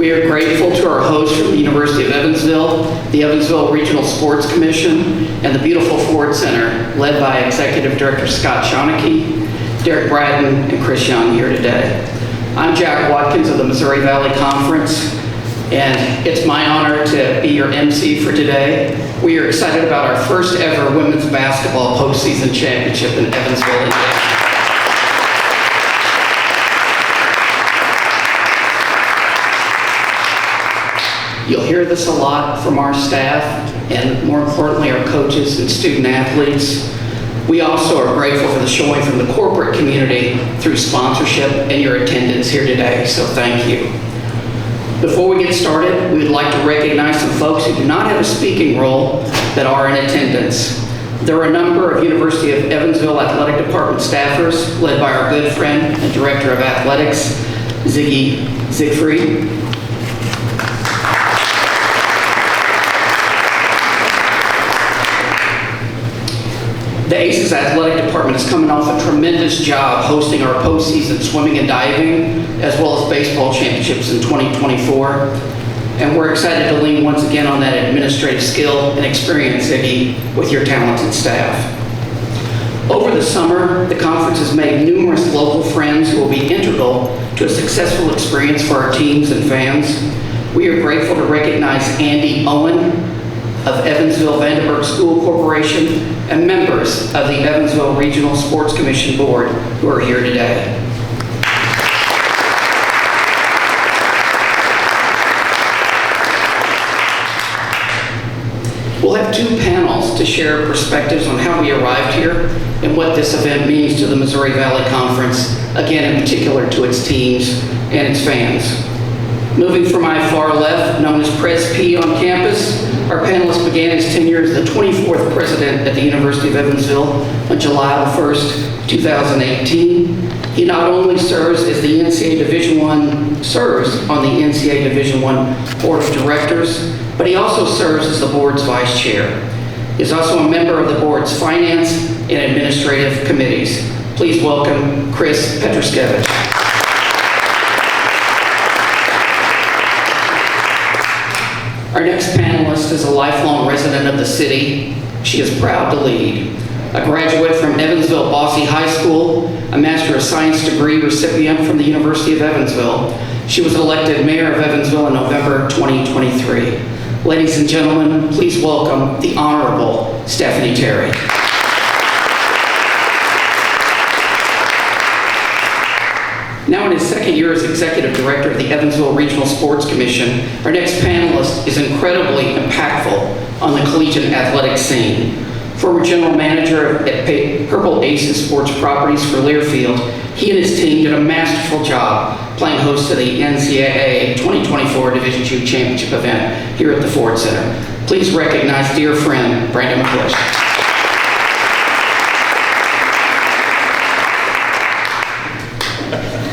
We are grateful to our hosts from the University of Evansville, the Evansville Regional Sports Commission, and the beautiful Ford Center, led by Executive Director Scott Schoneke, Derek Bratton, and Chris Young here today. I'm Jack Watkins of the Missouri Valley Conference, and it's my honor to be your MC for today. We are excited about our first ever women's basketball postseason championship in Evansville, Indiana. You'll hear this a lot from our staff and, more importantly, our coaches and student athletes. We also are grateful for the showing from the corporate community through sponsorship and your attendance here today, so thank you. Before we get started, we would like to recognize some folks who do not have a speaking role that are in attendance. There are a number of University of Evansville Athletic Department staffers led by our good friend and Director of Athletics, Ziggy Siegfried. The ACES Athletic Department is coming off a tremendous job hosting our postseason swimming and diving, as well as baseball championships in 2024. And we're excited to lean once again on that administrative skill and experience, Ziggy, with your talented staff. Over the summer, the conference has made numerous local friends who will be integral to a successful experience for our teams and fans. We are grateful to recognize Andy Owen of Evansville Vandenberg School Corporation and members of the Evansville Regional Sports Commission Board who are here today. We'll have two panels to share perspectives on how we arrived here and what this event means to the Missouri Valley Conference, again in particular to its teams and its fans. Moving from my far left, known as Pres P on campus, our panelist began his tenure as the 24th president at the University of Evansville on July 1st, 2018. He not only serves as the NCAA Division on the NCAA Division I Board of Directors, but he also serves as the board's vice chair. He is also a member of the board's finance and administrative committees. Please welcome Chris Petruskevich. Our next panelist is a lifelong resident of the city. She is proud to lead. A graduate from Evansville Bosse High School, a Master of Science degree recipient from the University of Evansville. She was elected Mayor of Evansville in November 2023. Ladies and gentlemen, please welcome the Honorable Stephanie Terry. Now in his second year as Executive Director of the Evansville Regional Sports Commission, our next panelist is incredibly impactful on the collegiate athletic scene. Former General Manager at Purple Aces Sports Properties for Learfield, he and his team did a masterful job playing host to the NCAA 2024 Division II Championship event here at the Ford Center. Please recognize dear friend, Brandon McClish.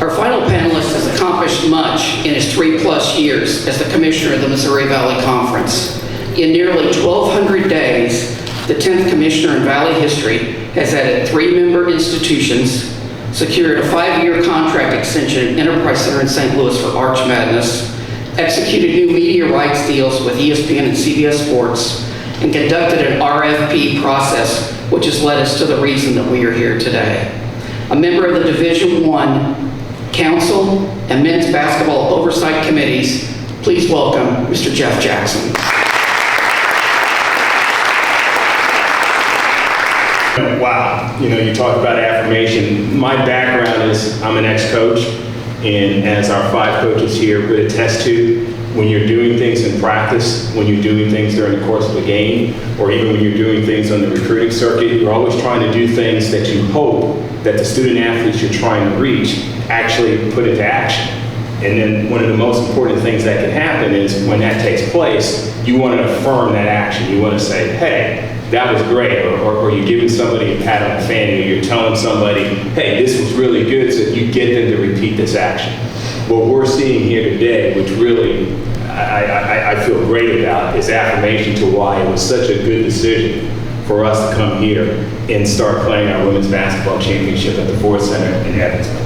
Our final panelist has accomplished much in his 3+ years as the Commissioner of the Missouri Valley Conference. In nearly 1,200 days, the 10th Commissioner in Valley history has added 3 member institutions, secured a 5-year contract extension at Enterprise Center in St. Louis for Arch Madness, executed new media rights deals with ESPN and CBS Sports, and conducted an RFP process, which has led us to the reason that we are here today. A member of the Division I Council and Men's Basketball Oversight Committees, please welcome Mr. Jeff Jackson. Wow, you talk about affirmation. My background is I'm an ex-coach, and as our 5 coaches here would attest to, when you're doing things in practice, when you're doing things during the course of a game, or even when you're doing things on the recruiting circuit, you're always trying to do things that you hope that the student athletes you're trying to reach actually put into action. And then one of the most important things that can happen is when that takes place, you want to affirm that action. You want to say, hey, that was great, or you're giving somebody a pat on the fanny, or you're telling somebody, hey, this was really good, so you get them to repeat this action. What we're seeing here today, which really I feel great about, is affirmation to why it was such a good decision for us to come here and start playing our women's basketball championship at the Ford Center in Evansville.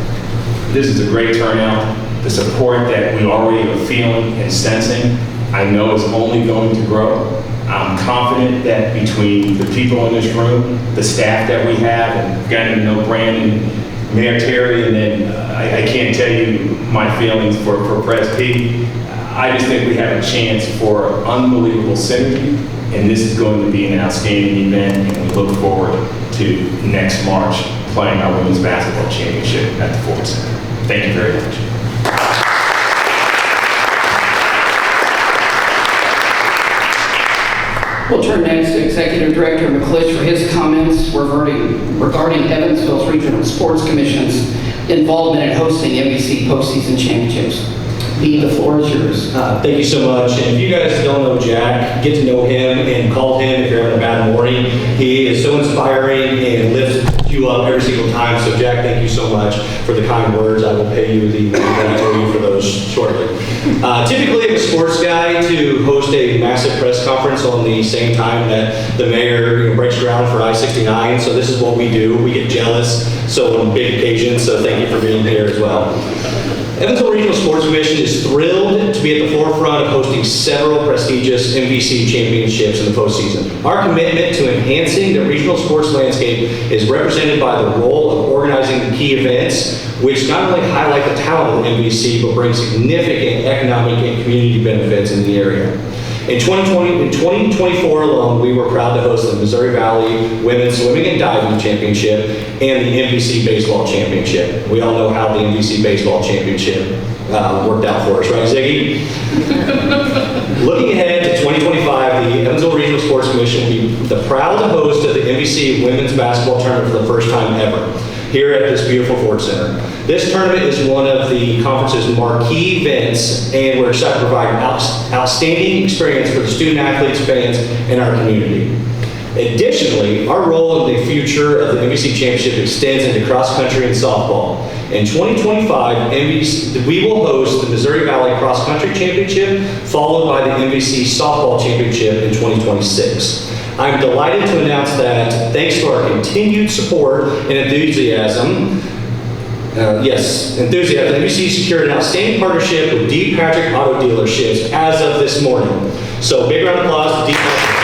This is a great turnout. the support that we already are feeling and sensing, I know is only going to grow. I'm confident that between the people in this room, the staff that we have, and getting to know Brandon, Mayor Terry, and then I can't tell you my feelings for Pres P. I just think we have a chance for unbelievable synergy, and this is going to be an outstanding event, and we look forward to next March playing our women's basketball championship at the Ford Center. Thank you very much. We'll turn next to Executive Director McClish for his comments regarding Evansville's Regional Sports Commission's involvement in hosting NBC postseason championships. The floor is yours. Thank you so much. And if you guys don't know Jack, get to know him and call him if you're having a bad morning. He is so inspiring and lifts you up every single time. So Jack, thank you so much for the kind words. I will pay you the money that I owe you for those shortly. Typically, I'm a sports guy to host a massive press conference on the same time that the mayor breaks ground for I-69. So this is what we do. We get jealous. So on big occasions. So thank you for being here as well. Evansville Regional Sports Commission is thrilled to be at the forefront of hosting several prestigious MVC championships in the postseason. Our commitment to enhancing the regional sports landscape is represented by the role of organizing the key events, which not only highlight the talent of the MVC, but bring significant economic and community benefits in the area. In 2024 alone, we were proud to host the Missouri Valley Women's Swimming and Diving Championship and the MVC Baseball Championship. We all know how the MVC Baseball Championship worked out for us, right, Ziggy? Looking ahead to 2025, the Evansville Regional Sports Commission will be the proud host of the MVC Women's Basketball Tournament for the first time ever here at this beautiful Ford Center. This tournament is one of the conference's marquee events, and we're excited to provide an outstanding experience for the student athletes, fans, and our community. Additionally, our role in the future of the MVC Championship extends into cross country and softball. In 2025, we will host the Missouri Valley Cross Country Championship, followed by the MVC Softball Championship in 2026. I'm delighted to announce that thanks to our continued support and enthusiasm, MVC secured an outstanding partnership with D. Patrick Auto Dealerships as of this morning. So big round of applause to D. Patrick.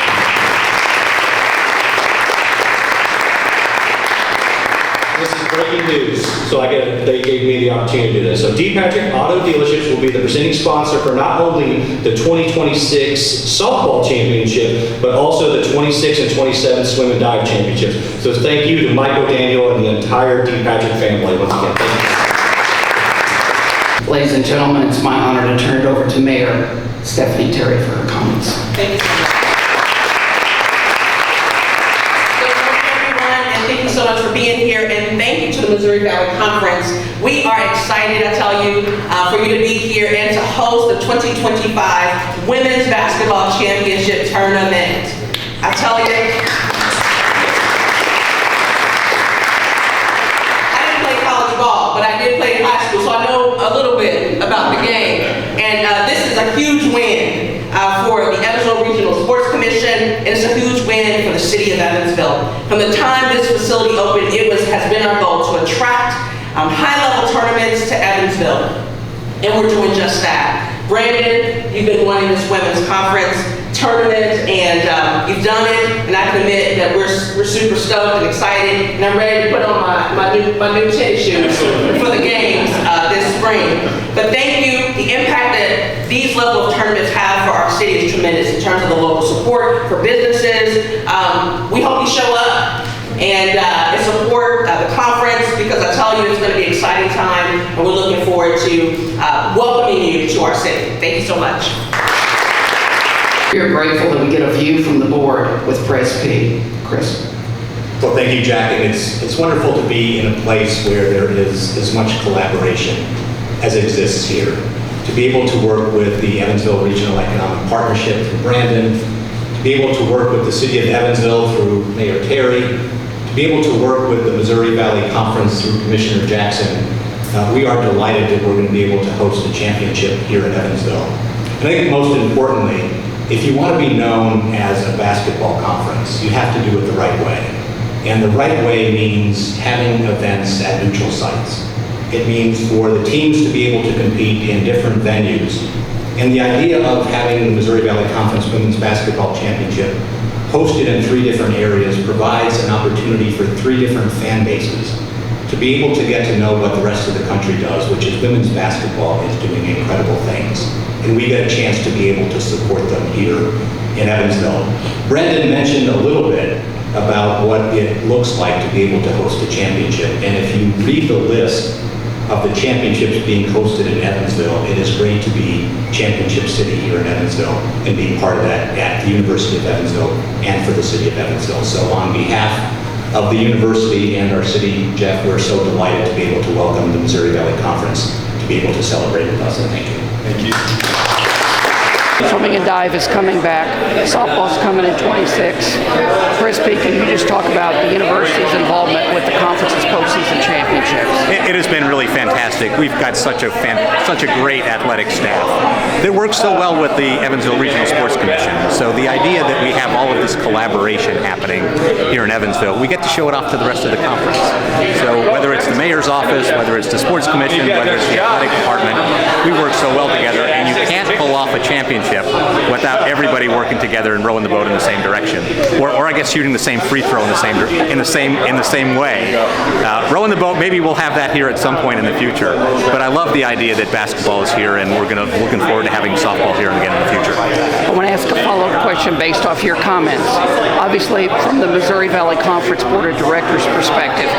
This is breaking news, so they gave me the opportunity to do this. So D. Patrick Auto Dealerships will be the presenting sponsor for not only the 2026 Softball Championship, but also the 26 and 27 Swim and Dive Championships. So thank you to Michael Daniel and the entire D. Patrick family once again. Thank you. Ladies and gentlemen, it's my honor to turn it over to Mayor Stephanie Terry for her comments. Thank you so much. Thank you so much for being here, and thank you to the Missouri Valley Conference. We are excited, I tell you, for you to be here and to host the 2025 Women's Basketball Championship Tournament. I tell you, I didn't play college ball, but I did play in high school, so I know a little bit about the game. And this is a huge win for the Evansville Regional Sports Commission, and it's a huge win for the city of Evansville. From the time this facility opened, has been our goal to attract high-level tournaments to Evansville, and we're doing just that. Brandon, you've been running this women's conference tournament, and you've done it, and I can admit that we're super stoked and excited, and I'm ready to put on my new tennis shoes for the games this spring. But thank you. The impact that these level of tournaments have for our city is tremendous in terms of the local support for businesses. We hope you show up and support the conference, because I tell you it's going to be an exciting time, and we're looking forward to welcoming you to our city. Thank you so much. We're grateful that we get a view from the board with Pres P. Chris. Well, thank you, Jack, and it's wonderful to be in a place where there is as much collaboration as exists here. To be able to work with the Evansville Regional Economic Partnership through Brandon, to be able to work with the City of Evansville through Mayor Terry, to be able to work with the Missouri Valley Conference through Commissioner Jackson. We are delighted that we're going to be able to host a championship here in Evansville. And I think most importantly, if you want to be known as a basketball conference, you have to do it the right way. And the right way means having events at neutral sites. It means for the teams to be able to compete in different venues. And the idea of having the Missouri Valley Conference Women's Basketball Championship hosted in 3 different areas provides an opportunity for 3 different fan bases to be able to get to know what the rest of the country does, which is women's basketball is doing incredible things. And we get a chance to be able to support them here in Evansville. Brendan mentioned a little bit about what it looks like to be able to host a championship. And if you read the list of the championships being hosted in Evansville, it is great to be Championship City here in Evansville and being part of that at the University of Evansville and for the city of Evansville. So on behalf of the university and our city, Jeff, we're so delighted to be able to welcome the Missouri Valley Conference to be able to celebrate with us, and thank you. Thank you. Swimming and dive is coming back. Softball's coming in 26. Crispy, can you just talk about the university's involvement with the conference's postseason championships? It has been really fantastic. We've got such a great athletic staff that works so well with the Evansville Regional Sports Commission. So the idea that we have all of this collaboration happening here in Evansville, we get to show it off to the rest of the conference. So whether it's the mayor's office, whether it's the sports commission, whether it's the athletic department, we work so well together, and you can't pull off a championship without everybody working together and rowing the boat in the same direction, or I guess shooting the same free throw in the same way. Rowing the boat, maybe we'll have that here at some point in the future. But I love the idea that basketball is here, and we're looking forward to having softball here again in the future. I want to ask a follow-up question based off your comments. Obviously, from the Missouri Valley Conference Board of Directors perspective,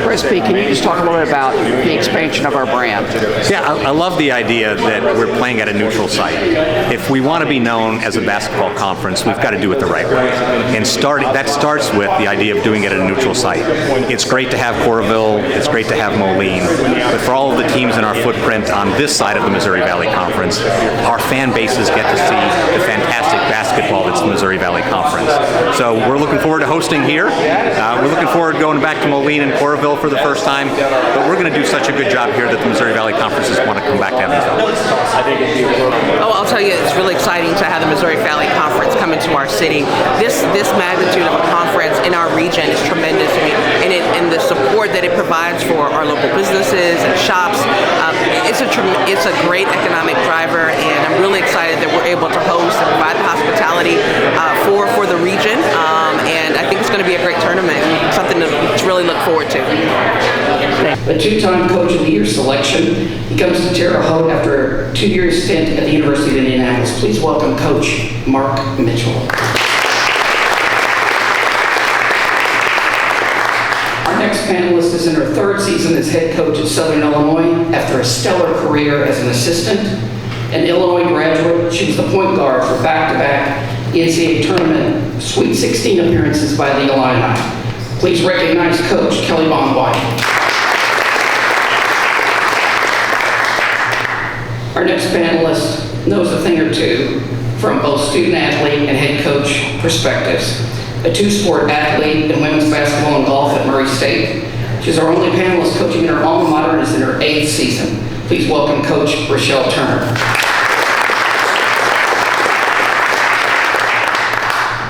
Crispy, can you just talk a little bit about the expansion of our brand? Yeah, I love the idea that we're playing at a neutral site. If we want to be known as a basketball conference, we've got to do it the right way. And that starts with the idea of doing it at a neutral site. It's great to have Coralville, it's great to have Moline, but for all of the teams in our footprint on this side of the Missouri Valley Conference, our fan bases get to see the fantastic basketball that's the Missouri Valley Conference. So we're looking forward to hosting here. We're looking forward to going back to Moline and Coralville for the first time, but we're going to do such a good job here that the Missouri Valley Conferences want to come back to Evansville. Oh, I'll tell you, it's really exciting to have the Missouri Valley Conference come into our city. This magnitude of a conference in our region is tremendous, and the support that it provides for our local businesses and shops, it's a great economic driver, and I'm really excited that we're able to host and provide the hospitality for the region, and I think it's going to be a great tournament, something to really look forward to. A 2-time Coach of the Year selection. He comes to Terre Haute after a 2-year stint at the University of Indianapolis. Please welcome Coach Mark Mitchell. Our next panelist is in her 3rd season as head coach at Southern Illinois after a stellar career as an assistant. An Illinois graduate, she was the point guard for back-to-back NCAA tournament Sweet 16 appearances by the Illini. Please recognize Coach Kelly Bonwhite. Our next panelist knows a thing or two from both student-athlete and head coach perspectives. A 2-sport athlete in women's basketball and golf at Murray State. She's our only panelist coaching in her alma mater and is in her 8th season. Please welcome Coach Rochelle Turner.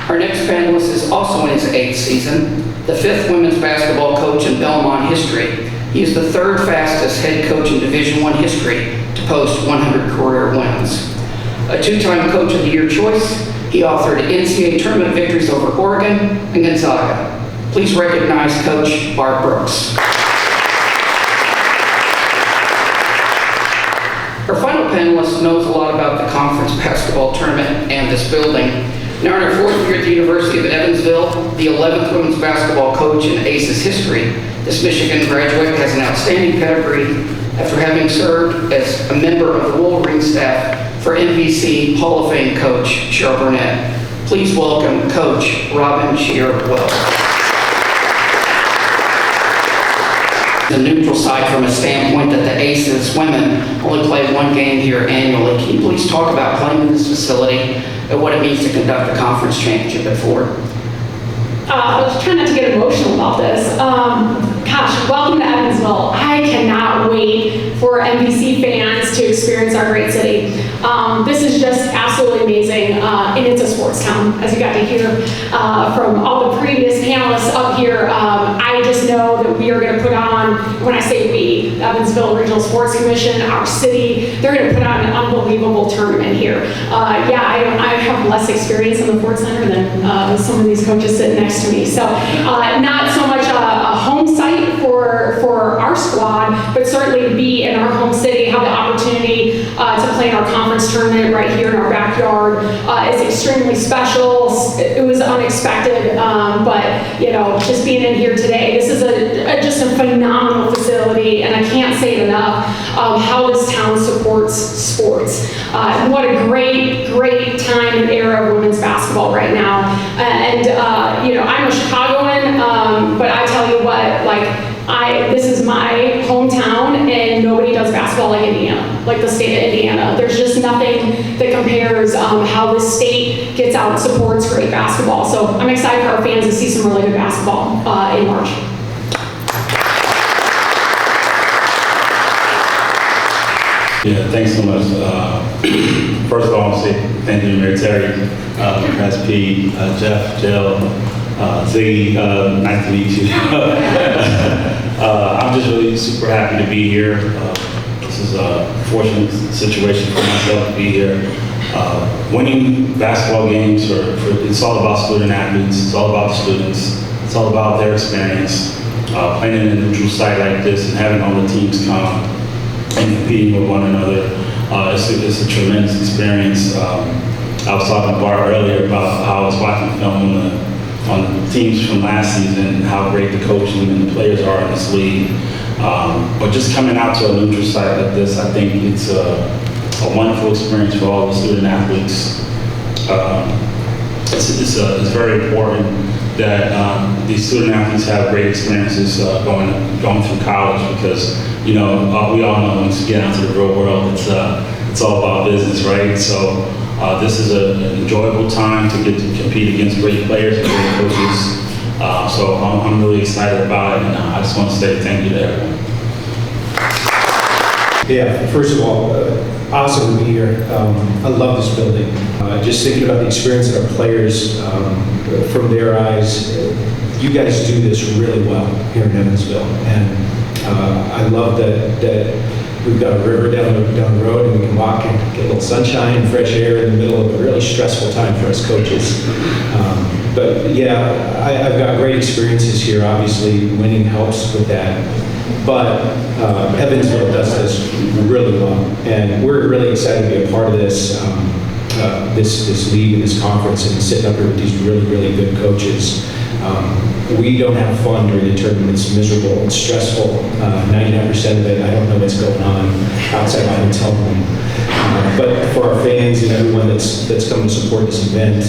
Our next panelist is also in his 8th season, the 5th women's basketball coach in Belmont history. He is the 3rd fastest head coach in Division I history to post 100 career wins. A 2-time Coach of the Year choice, he authored NCAA tournament victories over Oregon and Gonzaga. Please recognize Coach Bart Brooks. Our final panelist knows a lot about the conference basketball tournament and this building. Now in her 4th year at the University of Evansville, the 11th women's basketball coach in ACES history, this Michigan graduate has an outstanding pedigree after having served as a member of the Wolverine staff for NBC Hall of Fame coach Cheryl Burnett. Please welcome Coach Robin Shear-Wells. The neutral side from a standpoint that the ACES women only play 1 game here annually. Can you please talk about playing in this facility and what it means to conduct the conference championship at Ford? Let's try not to get emotional about this. Gosh, welcome to Evansville. I cannot wait for NBC fans to experience our great city. This is just absolutely amazing, and it's a sports town, as you got to hear from all the previous panelists up here. I just know that we are going to put on, when I say we, Evansville Regional Sports Commission, our city, they're going to put on an unbelievable tournament here. Yeah, I have less experience in the Ford Center than some of these coaches sitting next to me. So not so much a home site for our squad, but certainly to be in our home city, have the opportunity to play in our conference tournament right here in our backyard is extremely special. It was unexpected, but you know, just being in here today, this is just a phenomenal facility, and I can't say it enough how this town supports sports. What a great time and era of women's basketball right now. And you know, I'm a Chicagoan, but I tell you what, like, this is my hometown, and nobody does basketball like Indiana, like the state of Indiana. There's just nothing that compares how this state gets out and supports great basketball. So I'm excited for our fans to see some really good basketball in March. Yeah, thanks so much. First of all, I want to say thank you to Mayor Terry, Press P, Jeff, Jill, Ziggy, nice to meet you. I'm just really super happy to be here. This is a fortunate situation for myself to be here. Winning basketball games, it's all about student athletes, it's all about the students, it's all about their experience. Playing in a neutral site like this and having all the teams come and competing with one another, it's a tremendous experience. I was talking to Bart earlier about how I was watching film on the teams from last season and how great the coaching and the players are in this league. But just coming out to a neutral site like this, I think it's a wonderful experience for all the student athletes. It's very important that these student athletes have great experiences going through college, because you know we all know once you get out to the real world, it's all about business, right? So this is an enjoyable time to get to compete against great players and great coaches. So I'm really excited about it, and I just want to say thank you to everyone. Yeah, first of all, awesome to be here. I love this building. Just thinking about the experience of our players from their eyes, you guys do this really well here in Evansville. And I love that we've got a river down the road, and we can walk and get a little sunshine and fresh air in the middle of a really stressful time for us coaches. But yeah, I've got great experiences here. Obviously, winning helps with that. But Evansville does this really well, and we're really excited to be a part of this this league and this conference, and sitting up here with these really good coaches. We don't have fun during the tournament. It's miserable, it's stressful. 99% of it, I don't know what's going on outside my hotel room. But for our fans and everyone that's come to support this event,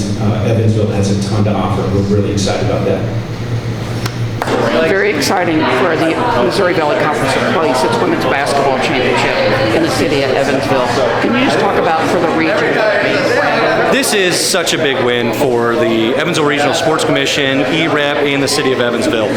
Evansville has a ton to offer. We're really excited about that. Very exciting for the Missouri Valley Conference to place its women's basketball championship in the city of Evansville. Can you just talk about for the region? This is such a big win for the Evansville Regional Sports Commission, EREP, and the city of Evansville.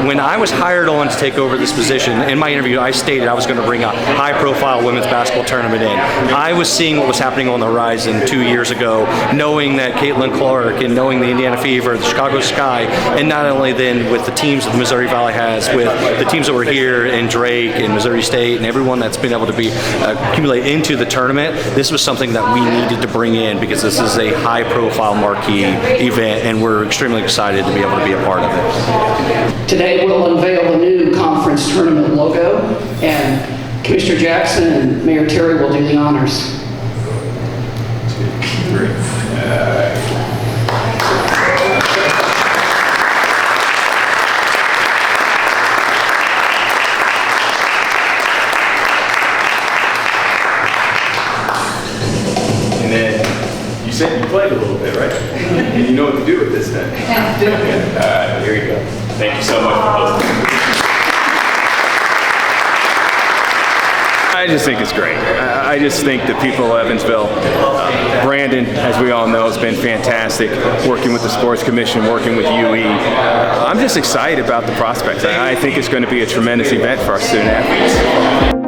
When I was hired on to take over this position, in my interview I stated I was going to bring a high-profile women's basketball tournament in. I was seeing what was happening on the horizon 2 years ago, knowing that Caitlin Clark and knowing the Indiana Fever, the Chicago Sky, and not only then with the teams that the Missouri Valley has, with the teams that were here in Drake and Missouri State and everyone that's been able to be accumulate into the tournament. This was something that we needed to bring in because this is a high-profile marquee event, and we're extremely excited to be able to be a part of it. Today we'll unveil the new conference tournament logo, and Commissioner Jackson and Mayor Terry will do the honors. You said you played a little bit, right? And you know what to do with this then. All right, here you go. Thank you so much for hosting. I just think it's great. I just think the people of Evansville, Brandon, as we all know, has been fantastic working with the Sports Commission, working with UE. I'm just excited about the prospects. I think it's going to be a tremendous event for our student athletes.